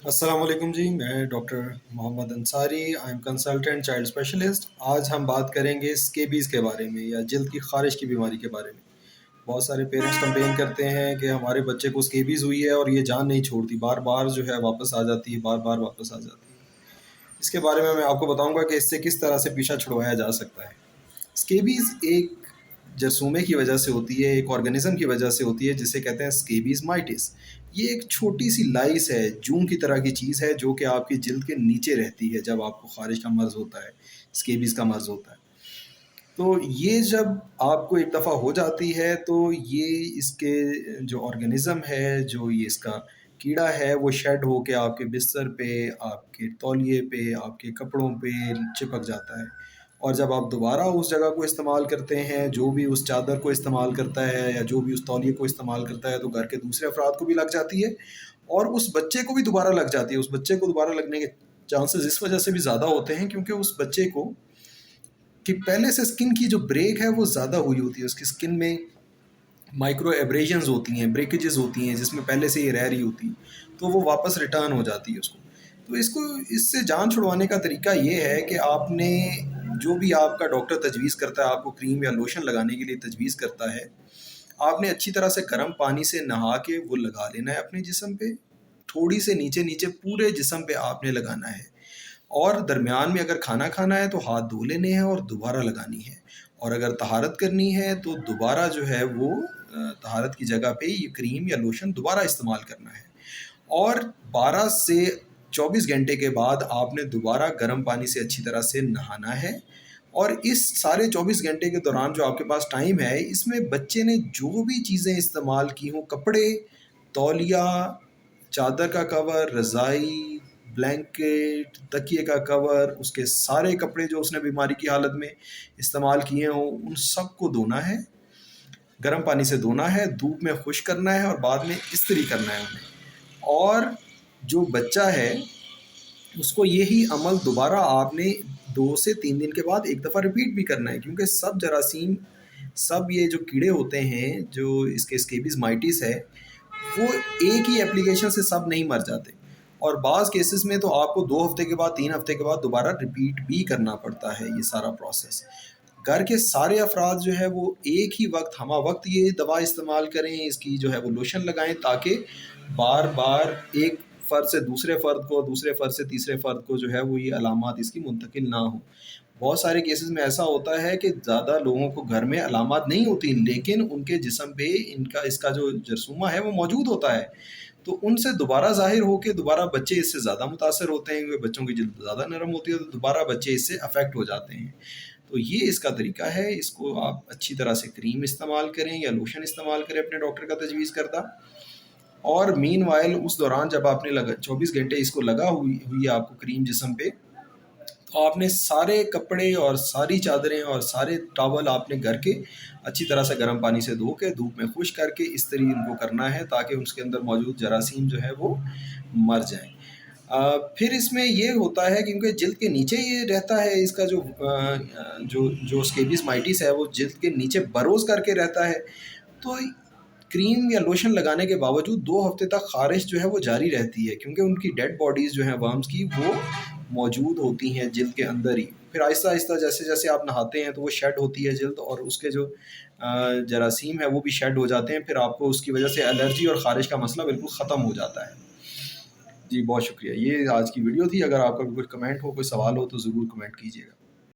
अस्सलाम वालेकुम जी। मैं doctor Mohammad Ansari, I am consultant child specialist. आज हम बात करेंगे स्केबीज़ के बारे में या जल्द की ख़ारिश की बीमारी के बारे में। बहुत सारे पेरेंट्स कंप्लेन करते हैं कि हमारे बच्चे को स्केबीज़ हुई है और ये जान नहीं छोड़ती, बार बार जो है वापस आ जाती है, बार बार वापस आ जाती है। इसके बारे में मैं आपको बताऊंगा कि इससे किस तरह से पीछा छुड़वाया जा सकता है। स्केबीज़ एक जरसूमे की वजह से होती है, एक ऑर्गेनिज्म की वजह से होती है जिसे कहते हैं स्केबीज़ माइटिस। ये एक छोटी सी लाइस है, जूं की तरह की चीज़ है जो कि आपकी जिल्द के नीचे रहती है जब आपको खारिश का मर्ज़ होता है, स्केबीज़ का मर्ज़ होता है। तो ये जब आपको एक दफ़ा हो जाती है तो ये इसके जो ऑर्गेनिज़म है, जो ये इसका कीड़ा है, वो शेड होके आपके बिस्तर पे, आपके तौलिए पे, आपके कपड़ों पे चिपक जाता है। और जब आप दोबारा उस जगह को इस्तेमाल करते हैं, जो भी उस चादर को इस्तेमाल करता है या जो भी उस तौलिए को इस्तेमाल करता है, तो घर के दूसरे अफराद को भी लग जाती है और उस बच्चे को भी दोबारा लग जाती है। उस बच्चे को दोबारा लगने के चांसेस इस वजह से भी ज़्यादा होते हैं क्योंकि उस बच्चे को कि पहले से स्किन की जो ब्रेक है वो ज़्यादा हुई होती है, उसकी स्किन में माइक्रो एब्रेजन्स होती हैं, ब्रेकेजेस होती हैं जिसमें पहले से ये रह रही होती, तो वो वापस रिटर्न हो जाती है उसको। तो इसको इससे जान छुड़वाने का तरीका ये है कि आपने जो भी आपका डॉक्टर तजवीज़ करता है, आपको क्रीम या लोशन लगाने के लिए तजवीज़ करता है, आपने अच्छी तरह से गर्म पानी से नहा के वो लगा लेना है अपने जिस्म पे। थोड़ी से नीचे नीचे पूरे जिस्म पे आपने लगाना है और दरमियान में अगर खाना खाना है तो हाथ धो लेने हैं और दोबारा लगानी है। और अगर तहारत करनी है तो दोबारा जो है वो तहारत की जगह पे ये क्रीम या लोशन दोबारा इस्तेमाल करना है। और 12 से 24 घंटे के बाद आपने दोबारा गर्म पानी से अच्छी तरह से नहाना है। और इस सारे 24 घंटे के दौरान जो आपके पास टाइम है, इसमें बच्चे ने जो भी चीज़ें इस्तेमाल की हों, कपड़े, तौलिया, चादर का कवर, रज़ाई, ब्लैंकेट, तकिए का कवर, उसके सारे कपड़े जो उसने बीमारी की हालत में इस्तेमाल किए हों, उन सब को धोना है, गर्म पानी से धोना है, धूप में खुश करना है और बाद में इस्त्री करना है उन्हें। और जो बच्चा है उसको यही अमल दोबारा आपने 2 से 3 दिन के बाद एक दफ़ा रिपीट भी करना है क्योंकि सब जरासीम, सब ये जो कीड़े होते हैं, जो इसके स्केबीज़ माइटिस है, वो एक ही एप्लीकेशन से सब नहीं मर जाते। और बाज़ केसेस में तो आपको 2 हफ़्ते के बाद, 3 हफ़्ते के बाद दोबारा रिपीट भी करना पड़ता है ये सारा प्रोसेस। घर के सारे अफराद जो है वो एक ही वक्त हमा वक्त ये दवा इस्तेमाल करें, इसकी जो है वो लोशन लगाएं ताकि बार बार एक फ़र्द से दूसरे फ़र्द को, दूसरे फ़र्द से तीसरे फ़र्द को जो है वो ये अलामात इसकी मुंतकिल ना हो। बहुत सारे केसेस में ऐसा होता है कि ज़्यादा लोगों को घर में अलामात नहीं होती लेकिन उनके जिस्म पे इनका इसका जो जरसूमा है वो मौजूद होता है। तो उनसे दोबारा ज़ाहिर होके दोबारा बच्चे इससे ज़्यादा मुतासर होते हैं क्योंकि बच्चों की जल्द ज़्यादा नरम होती है, तो दोबारा बच्चे इससे अफेक्ट हो जाते हैं। तो ये इसका तरीका है, इसको आप अच्छी तरह से क्रीम इस्तेमाल करें या लोशन इस्तेमाल करें अपने डॉक्टर का तजवीज़ करदा। और मीन वाइल उस दौरान जब आपने 24 घंटे इसको लगा हुई हुई है आपको क्रीम जिस्म पे, तो आपने सारे कपड़े और सारी चादरें और सारे टॉवल आपने घर के अच्छी तरह से गर्म पानी से धो के धूप में खुश करके इस्त्री इनको करना है ताकि उसके अंदर मौजूद जरासीम जो है वो मर जाएं। फिर इसमें ये होता है क्योंकि जिल्द के नीचे ये रहता है, इसका जो स्केबिस माइटिस है वो जिल्द के नीचे बरोज़ करके रहता है। तो क्रीम या लोशन लगाने के बावजूद 2 हफ्ते तक ख़ारिश जो है वो जारी रहती है क्योंकि उनकी डेड बॉडीज़ जो हैं वर्म्स की वो मौजूद होती हैं जिल्द के अंदर ही। फिर आहिस्ता आहिस्ता जैसे जैसे आप नहाते हैं तो वो शेड होती है जिल्द और उसके जो जरासीम है वो भी शेड हो जाते हैं। फिर आपको उसकी वजह से एलर्जी और ख़ारिश का मसला बिल्कुल ख़त्म हो जाता है। जी बहुत शुक्रिया। ये आज की वीडियो थी। अगर आपका कोई कमेंट हो, कोई सवाल हो तो ज़रूर कमेंट कीजिएगा।